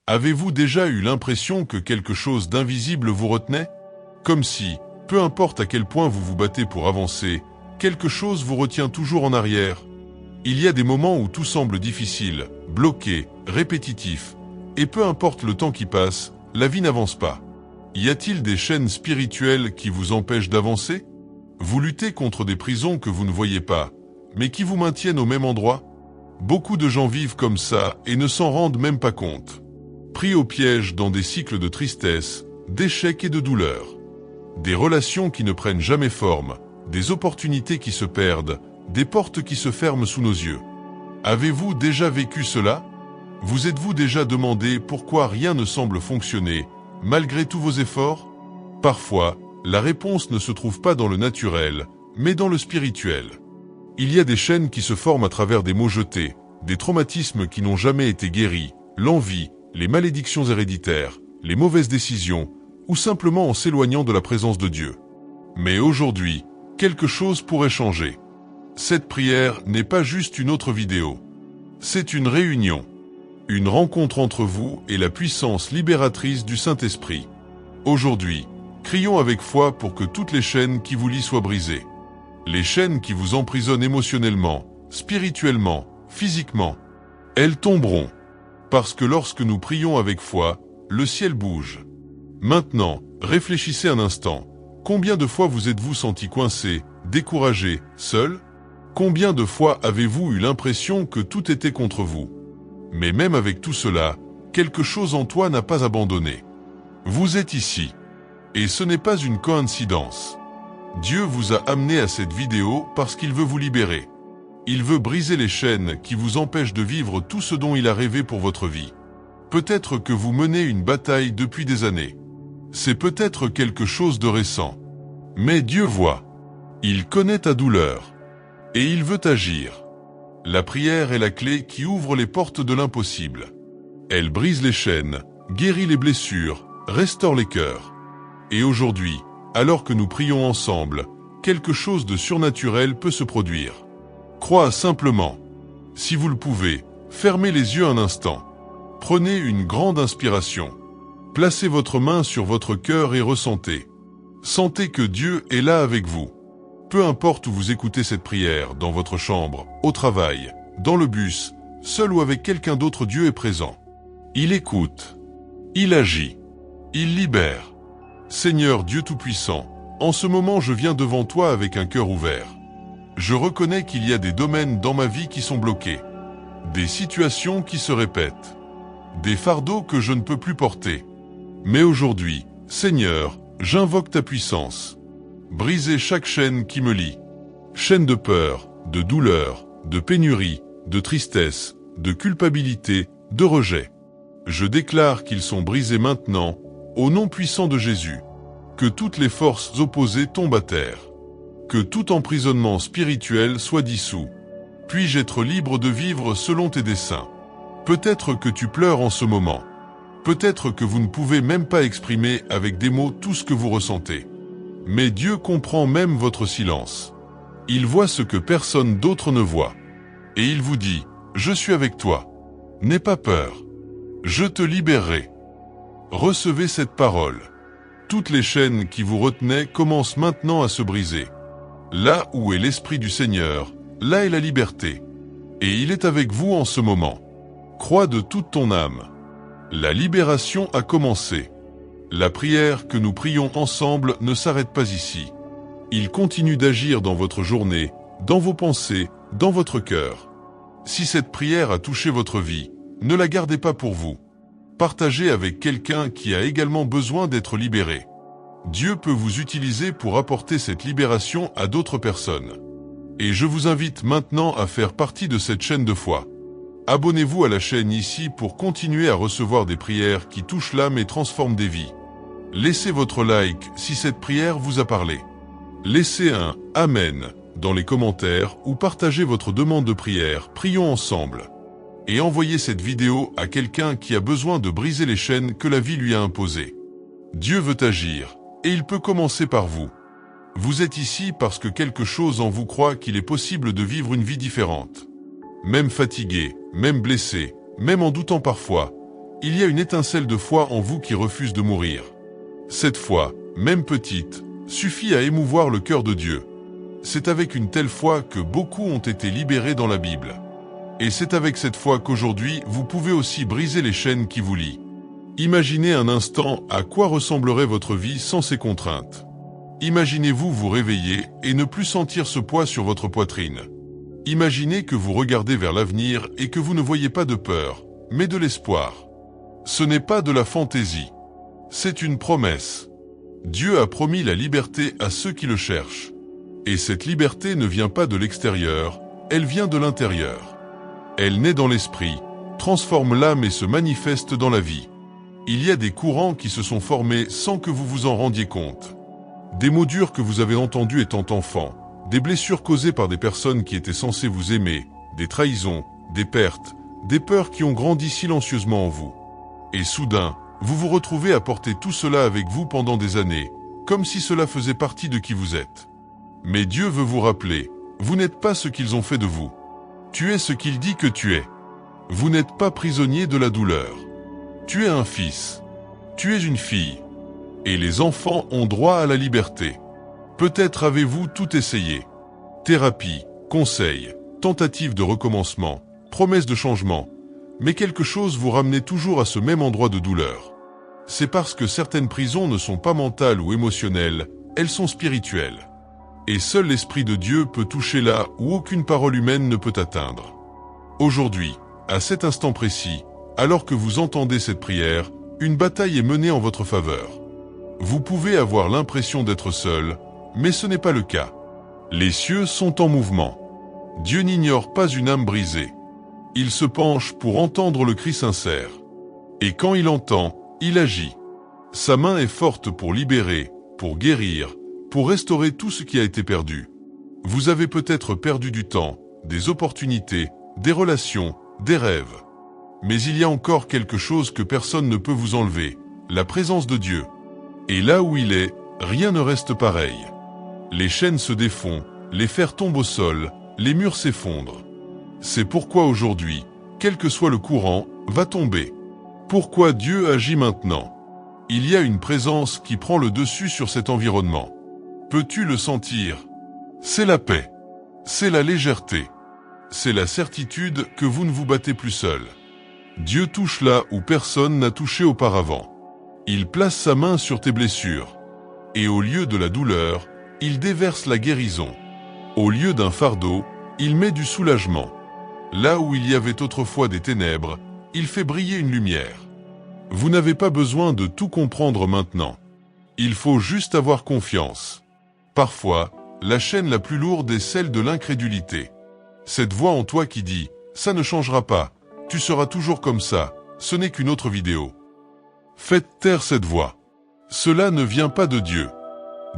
Avez-vous déjà eu l'impression que quelque chose d'invisible vous retenait? Comme si, peu importe à quel point vous vous battez pour avancer, quelque chose vous retient toujours en arrière. Il y a des moments où tout semble difficile, bloqué, répétitif, et peu importe le temps qui passe, la vie n'avance pas. Y a-t-il des chaînes spirituelles qui vous empêchent d'avancer? Vous luttez contre des prisons que vous ne voyez pas, mais qui vous maintiennent au même endroit? Beaucoup de gens vivent comme ça et ne s'en rendent même pas compte. Pris au piège dans des cycles de tristesse, d'échecs et de douleur. Des relations qui ne prennent jamais forme, des opportunités qui se perdent, des portes qui se ferment sous nos yeux. Avez-vous déjà vécu cela? Vous êtes-vous déjà demandé pourquoi rien ne semble fonctionner, malgré tous vos efforts? Parfois, la réponse ne se trouve pas dans le naturel, mais dans le spirituel. Il y a des chaînes qui se forment à travers des mots jetés, des traumatismes qui n'ont jamais été guéris, l'envie, les malédictions héréditaires, les mauvaises décisions, ou simplement en s'éloignant de la présence de Dieu. Mais aujourd'hui, quelque chose pourrait changer. Cette prière n'est pas juste une autre vidéo. C'est une réunion. Une rencontre entre vous et la puissance libératrice du Saint-Esprit. Aujourd'hui, crions avec foi pour que toutes les chaînes qui vous lient soient brisées. Les chaînes qui vous emprisonnent émotionnellement, spirituellement, physiquement. Elles tomberont. Parce que lorsque nous prions avec foi, le ciel bouge. Maintenant, réfléchissez un instant. Combien de fois vous êtes-vous senti coincé, découragé, seul? Combien de fois avez-vous eu l'impression que tout était contre vous? Mais même avec tout cela, quelque chose en toi n'a pas abandonné. Vous êtes ici. Et ce n'est pas une coïncidence. Dieu vous a amené à cette vidéo parce qu'il veut vous libérer. Il veut briser les chaînes qui vous empêchent de vivre tout ce dont il a rêvé pour votre vie. Peut-être que vous menez une bataille depuis des années. C'est peut-être quelque chose de récent. Mais Dieu voit. Il connaît ta douleur. Et il veut agir. La prière est la clé qui ouvre les portes de l'impossible. Elle brise les chaînes, guérit les blessures, restaure les cœurs. Et aujourd'hui, alors que nous prions ensemble, quelque chose de surnaturel peut se produire. Crois simplement. Si vous le pouvez, fermez les yeux un instant. Prenez une grande inspiration. Placez votre main sur votre cœur et ressentez. Sentez que Dieu est là avec vous. Peu importe où vous écoutez cette prière, dans votre chambre, au travail, dans le bus, seul ou avec quelqu'un d'autre, Dieu est présent. Il écoute. Il agit. Il libère. Seigneur Dieu Tout-Puissant, en ce moment je viens devant toi avec un cœur ouvert. Je reconnais qu'il y a des domaines dans ma vie qui sont bloqués. Des situations qui se répètent. Des fardeaux que je ne peux plus porter. Mais aujourd'hui, Seigneur, j'invoque ta puissance. Brisez chaque chaîne qui me lie. Chaîne de peur, de douleur, de pénurie, de tristesse, de culpabilité, de rejet. Je déclare qu'ils sont brisés maintenant, au nom puissant de Jésus. Que toutes les forces opposées tombent à terre. Que tout emprisonnement spirituel soit dissous. Puis-je être libre de vivre selon tes desseins? Peut-être que tu pleures en ce moment. Peut-être que vous ne pouvez même pas exprimer avec des mots tout ce que vous ressentez. Mais Dieu comprend même votre silence. Il voit ce que personne d'autre ne voit. Et il vous dit, je suis avec toi. N'aie pas peur. Je te libérerai. Recevez cette parole. Toutes les chaînes qui vous retenaient commencent maintenant à se briser. Là où est l'Esprit du Seigneur, là est la liberté. Et il est avec vous en ce moment. Crois de toute ton âme. La libération a commencé. La prière que nous prions ensemble ne s'arrête pas ici. Il continue d'agir dans votre journée, dans vos pensées, dans votre cœur. Si cette prière a touché votre vie, ne la gardez pas pour vous. Partagez avec quelqu'un qui a également besoin d'être libéré. Dieu peut vous utiliser pour apporter cette libération à d'autres personnes. Et je vous invite maintenant à faire partie de cette chaîne de foi. Abonnez-vous à la chaîne ici pour continuer à recevoir des prières qui touchent l'âme et transforment des vies. Laissez votre like si cette prière vous a parlé. Laissez un « Amen » dans les commentaires ou partagez votre demande de prière, prions ensemble. Et envoyez cette vidéo à quelqu'un qui a besoin de briser les chaînes que la vie lui a imposées. Dieu veut agir, et il peut commencer par vous. Vous êtes ici parce que quelque chose en vous croit qu'il est possible de vivre une vie différente. Même fatigué, même blessé, même en doutant parfois, il y a une étincelle de foi en vous qui refuse de mourir. Cette foi, même petite, suffit à émouvoir le cœur de Dieu. C'est avec une telle foi que beaucoup ont été libérés dans la Bible. Et c'est avec cette foi qu'aujourd'hui vous pouvez aussi briser les chaînes qui vous lient. Imaginez un instant à quoi ressemblerait votre vie sans ces contraintes. Imaginez-vous vous réveiller et ne plus sentir ce poids sur votre poitrine. Imaginez que vous regardez vers l'avenir et que vous ne voyez pas de peur, mais de l'espoir. Ce n'est pas de la fantaisie. C'est une promesse. Dieu a promis la liberté à ceux qui le cherchent. Et cette liberté ne vient pas de l'extérieur, elle vient de l'intérieur. Elle naît dans l'esprit, transforme l'âme et se manifeste dans la vie. Il y a des courants qui se sont formés sans que vous vous en rendiez compte. Des mots durs que vous avez entendus étant enfant, des blessures causées par des personnes qui étaient censées vous aimer, des trahisons, des pertes, des peurs qui ont grandi silencieusement en vous. Et soudain, vous vous retrouvez à porter tout cela avec vous pendant des années, comme si cela faisait partie de qui vous êtes. Mais Dieu veut vous rappeler, vous n'êtes pas ce qu'ils ont fait de vous. Tu es ce qu'il dit que tu es. Vous n'êtes pas prisonnier de la douleur. Tu es un fils. Tu es une fille. Et les enfants ont droit à la liberté. Peut-être avez-vous tout essayé. Thérapie, conseils, tentative de recommencement, promesse de changement. Mais quelque chose vous ramenait toujours à ce même endroit de douleur. C'est parce que certaines prisons ne sont pas mentales ou émotionnelles, elles sont spirituelles. Et seul l'Esprit de Dieu peut toucher là où aucune parole humaine ne peut atteindre. Aujourd'hui, à cet instant précis, alors que vous entendez cette prière, une bataille est menée en votre faveur. Vous pouvez avoir l'impression d'être seul, mais ce n'est pas le cas. Les cieux sont en mouvement. Dieu n'ignore pas une âme brisée. Il se penche pour entendre le cri sincère. Et quand il entend, il agit. Sa main est forte pour libérer, pour guérir, pour restaurer tout ce qui a été perdu. Vous avez peut-être perdu du temps, des opportunités, des relations, des rêves. Mais il y a encore quelque chose que personne ne peut vous enlever, la présence de Dieu. Et là où il est, rien ne reste pareil. Les chaînes se défont, les fers tombent au sol, les murs s'effondrent. C'est pourquoi aujourd'hui, quel que soit le courant, va tomber. Pourquoi Dieu agit maintenant? Il y a une présence qui prend le dessus sur cet environnement. Peux-tu le sentir? C'est la paix. C'est la légèreté. C'est la certitude que vous ne vous battez plus seul. Dieu touche là où personne n'a touché auparavant. Il place sa main sur tes blessures. Et au lieu de la douleur, il déverse la guérison. Au lieu d'un fardeau, il met du soulagement. Là où il y avait autrefois des ténèbres, il fait briller une lumière. Vous n'avez pas besoin de tout comprendre maintenant. Il faut juste avoir confiance. Parfois, la chaîne la plus lourde est celle de l'incrédulité. Cette voix en toi qui dit « ça ne changera pas, tu seras toujours comme ça, ce n'est qu'une autre vidéo ». Faites taire cette voix. Cela ne vient pas de Dieu.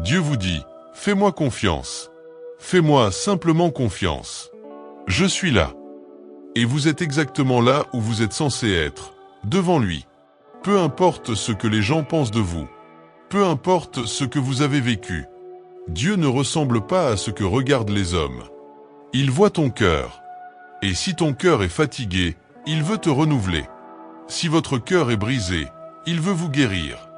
Dieu vous dit « fais-moi confiance. Fais-moi simplement confiance. Je suis là. » Et vous êtes exactement là où vous êtes censé être, devant lui. Peu importe ce que les gens pensent de vous. Peu importe ce que vous avez vécu. Dieu ne ressemble pas à ce que regardent les hommes. Il voit ton cœur. Et si ton cœur est fatigué, il veut te renouveler. Si votre cœur est brisé, il veut vous guérir.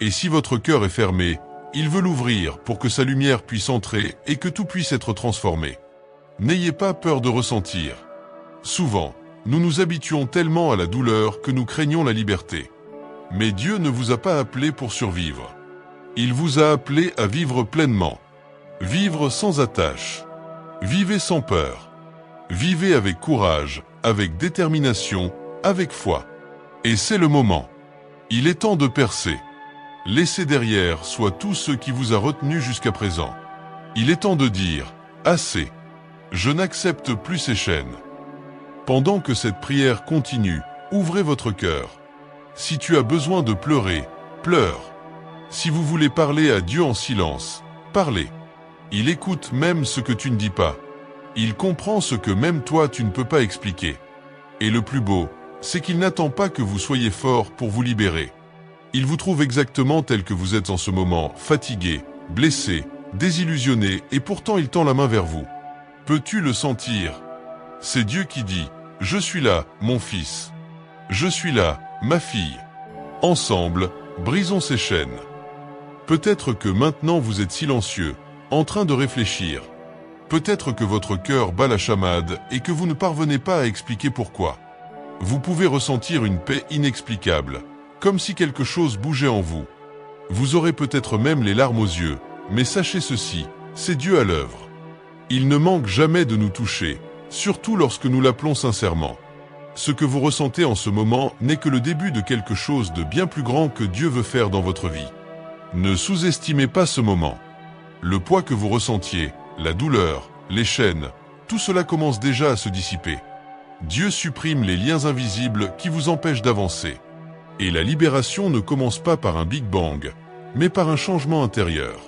Et si votre cœur est fermé, il veut l'ouvrir pour que sa lumière puisse entrer et que tout puisse être transformé. N'ayez pas peur de ressentir. Souvent, nous nous habituons tellement à la douleur que nous craignons la liberté. Mais Dieu ne vous a pas appelé pour survivre. Il vous a appelé à vivre pleinement. Vivre sans attache. Vivez sans peur. Vivez avec courage, avec détermination, avec foi. Et c'est le moment. Il est temps de percer. Laissez derrière soit tout ce qui vous a retenu jusqu'à présent. Il est temps de dire « Assez. Je n'accepte plus ces chaînes. » Pendant que cette prière continue, ouvrez votre cœur. Si tu as besoin de pleurer, pleure. Si vous voulez parler à Dieu en silence, parlez. Il écoute même ce que tu ne dis pas. Il comprend ce que même toi tu ne peux pas expliquer. Et le plus beau, c'est qu'il n'attend pas que vous soyez fort pour vous libérer. Il vous trouve exactement tel que vous êtes en ce moment, fatigué, blessé, désillusionné, et pourtant il tend la main vers vous. Peux-tu le sentir? C'est Dieu qui dit « Je suis là, mon fils. Je suis là, ma fille. Ensemble, brisons ces chaînes. Peut-être que maintenant vous êtes silencieux, en train de réfléchir. Peut-être que votre cœur bat la chamade et que vous ne parvenez pas à expliquer pourquoi. Vous pouvez ressentir une paix inexplicable, comme si quelque chose bougeait en vous. Vous aurez peut-être même les larmes aux yeux, mais sachez ceci, c'est Dieu à l'œuvre. Il ne manque jamais de nous toucher, surtout lorsque nous l'appelons sincèrement. Ce que vous ressentez en ce moment n'est que le début de quelque chose de bien plus grand que Dieu veut faire dans votre vie. Ne sous-estimez pas ce moment. Le poids que vous ressentiez, la douleur, les chaînes, tout cela commence déjà à se dissiper. Dieu supprime les liens invisibles qui vous empêchent d'avancer. Et la libération ne commence pas par un Big Bang, mais par un changement intérieur.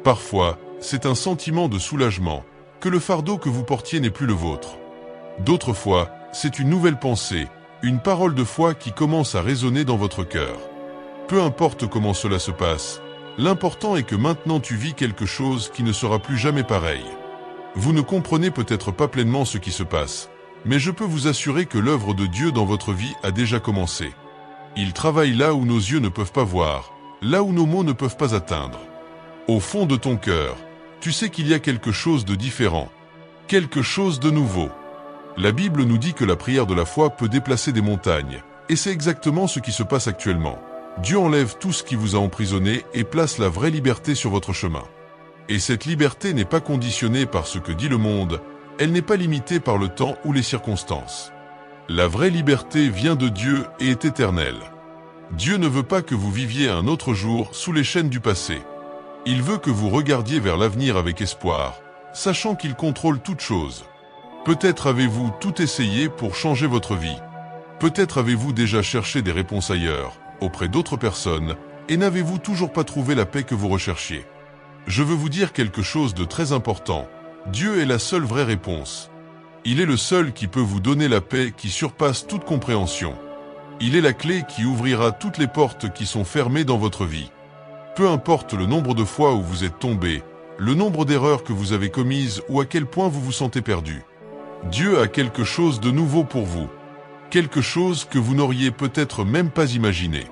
Parfois, c'est un sentiment de soulagement, que le fardeau que vous portiez n'est plus le vôtre. D'autres fois, c'est une nouvelle pensée, une parole de foi qui commence à résonner dans votre cœur. Peu importe comment cela se passe, l'important est que maintenant tu vis quelque chose qui ne sera plus jamais pareil. Vous ne comprenez peut-être pas pleinement ce qui se passe, mais je peux vous assurer que l'œuvre de Dieu dans votre vie a déjà commencé. Il travaille là où nos yeux ne peuvent pas voir, là où nos mots ne peuvent pas atteindre. Au fond de ton cœur, tu sais qu'il y a quelque chose de différent, quelque chose de nouveau. La Bible nous dit que la prière de la foi peut déplacer des montagnes, et c'est exactement ce qui se passe actuellement. Dieu enlève tout ce qui vous a emprisonné et place la vraie liberté sur votre chemin. Et cette liberté n'est pas conditionnée par ce que dit le monde, elle n'est pas limitée par le temps ou les circonstances. La vraie liberté vient de Dieu et est éternelle. Dieu ne veut pas que vous viviez un autre jour sous les chaînes du passé. Il veut que vous regardiez vers l'avenir avec espoir, sachant qu'il contrôle toutes choses. Peut-être avez-vous tout essayé pour changer votre vie. Peut-être avez-vous déjà cherché des réponses ailleurs, auprès d'autres personnes, et n'avez-vous toujours pas trouvé la paix que vous recherchiez. Je veux vous dire quelque chose de très important. Dieu est la seule vraie réponse. Il est le seul qui peut vous donner la paix qui surpasse toute compréhension. Il est la clé qui ouvrira toutes les portes qui sont fermées dans votre vie. Peu importe le nombre de fois où vous êtes tombé, le nombre d'erreurs que vous avez commises ou à quel point vous vous sentez perdu. Dieu a quelque chose de nouveau pour vous. Quelque chose que vous n'auriez peut-être même pas imaginé.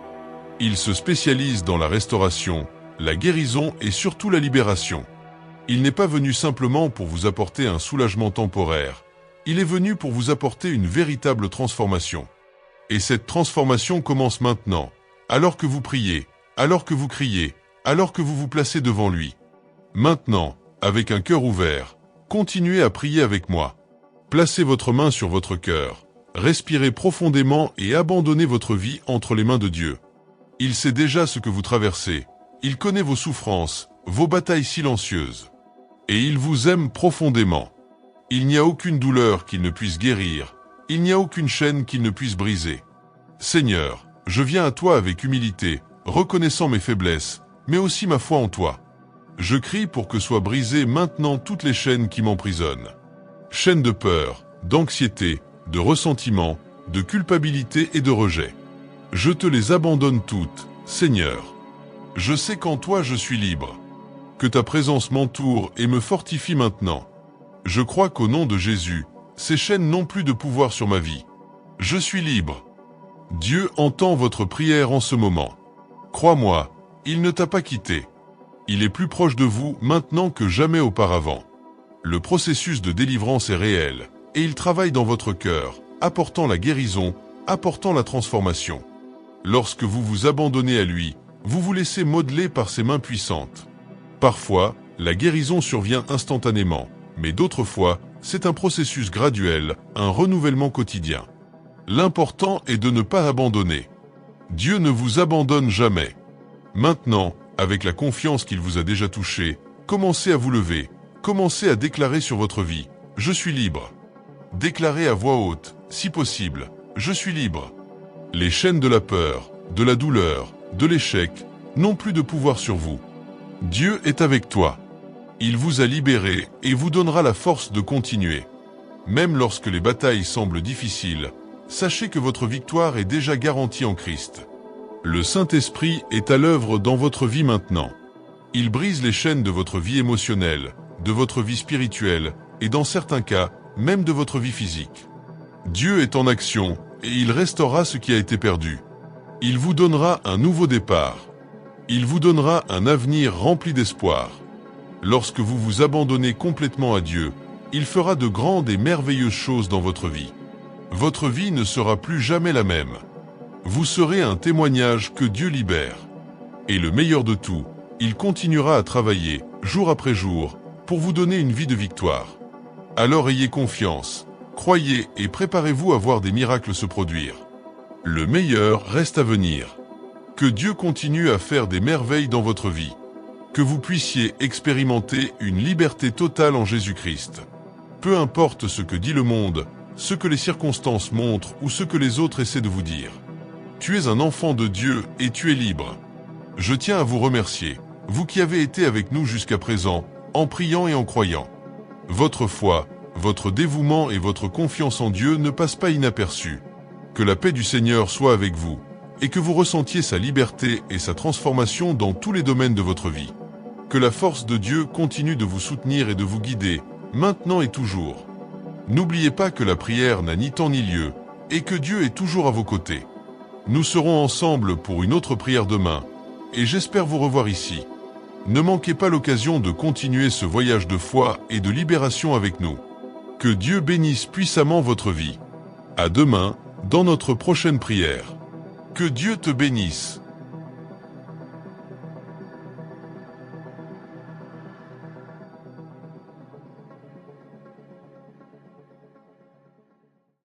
Il se spécialise dans la restauration, la guérison et surtout la libération. Il n'est pas venu simplement pour vous apporter un soulagement temporaire. Il est venu pour vous apporter une véritable transformation. Et cette transformation commence maintenant, alors que vous priez, alors que vous criez, alors que vous vous placez devant lui. Maintenant, avec un cœur ouvert, continuez à prier avec moi. Placez votre main sur votre cœur, respirez profondément et abandonnez votre vie entre les mains de Dieu. Il sait déjà ce que vous traversez, il connaît vos souffrances, vos batailles silencieuses. Et il vous aime profondément. Il n'y a aucune douleur qu'il ne puisse guérir, il n'y a aucune chaîne qu'il ne puisse briser. Seigneur, je viens à toi avec humilité, reconnaissant mes faiblesses, mais aussi ma foi en toi. Je crie pour que soient brisées maintenant toutes les chaînes qui m'emprisonnent. Chaînes de peur, d'anxiété, de ressentiment, de culpabilité et de rejet. Je te les abandonne toutes, Seigneur. Je sais qu'en toi je suis libre. Que ta présence m'entoure et me fortifie maintenant. Je crois qu'au nom de Jésus, ces chaînes n'ont plus de pouvoir sur ma vie. Je suis libre. Dieu entend votre prière en ce moment. Crois-moi, il ne t'a pas quitté. Il est plus proche de vous maintenant que jamais auparavant. Le processus de délivrance est réel, et il travaille dans votre cœur, apportant la guérison, apportant la transformation. Lorsque vous vous abandonnez à lui, vous vous laissez modeler par ses mains puissantes. Parfois, la guérison survient instantanément, mais d'autres fois, c'est un processus graduel, un renouvellement quotidien. L'important est de ne pas abandonner. Dieu ne vous abandonne jamais. Maintenant, avec la confiance qu'il vous a déjà touché, commencez à vous lever, commencez à déclarer sur votre vie, « Je suis libre ». Déclarez à voix haute, si possible, « Je suis libre ». Les chaînes de la peur, de la douleur, de l'échec, n'ont plus de pouvoir sur vous. Dieu est avec toi. Il vous a libéré et vous donnera la force de continuer. Même lorsque les batailles semblent difficiles, sachez que votre victoire est déjà garantie en Christ. Le Saint-Esprit est à l'œuvre dans votre vie maintenant. Il brise les chaînes de votre vie émotionnelle, de votre vie spirituelle et dans certains cas, même de votre vie physique. Dieu est en action et il restaurera ce qui a été perdu. Il vous donnera un nouveau départ. Il vous donnera un avenir rempli d'espoir. Lorsque vous vous abandonnez complètement à Dieu, il fera de grandes et merveilleuses choses dans votre vie. Votre vie ne sera plus jamais la même. Vous serez un témoignage que Dieu libère. Et le meilleur de tout, il continuera à travailler, jour après jour, pour vous donner une vie de victoire. Alors ayez confiance, croyez et préparez-vous à voir des miracles se produire. Le meilleur reste à venir. Que Dieu continue à faire des merveilles dans votre vie. Que vous puissiez expérimenter une liberté totale en Jésus-Christ. Peu importe ce que dit le monde, ce que les circonstances montrent ou ce que les autres essaient de vous dire. Tu es un enfant de Dieu et tu es libre. Je tiens à vous remercier, vous qui avez été avec nous jusqu'à présent, en priant et en croyant. Votre foi, votre dévouement et votre confiance en Dieu ne passent pas inaperçus. Que la paix du Seigneur soit avec vous, et que vous ressentiez sa liberté et sa transformation dans tous les domaines de votre vie. Que la force de Dieu continue de vous soutenir et de vous guider, maintenant et toujours. N'oubliez pas que la prière n'a ni temps ni lieu, et que Dieu est toujours à vos côtés. Nous serons ensemble pour une autre prière demain, et j'espère vous revoir ici. Ne manquez pas l'occasion de continuer ce voyage de foi et de libération avec nous. Que Dieu bénisse puissamment votre vie. À demain, dans notre prochaine prière. Que Dieu te bénisse.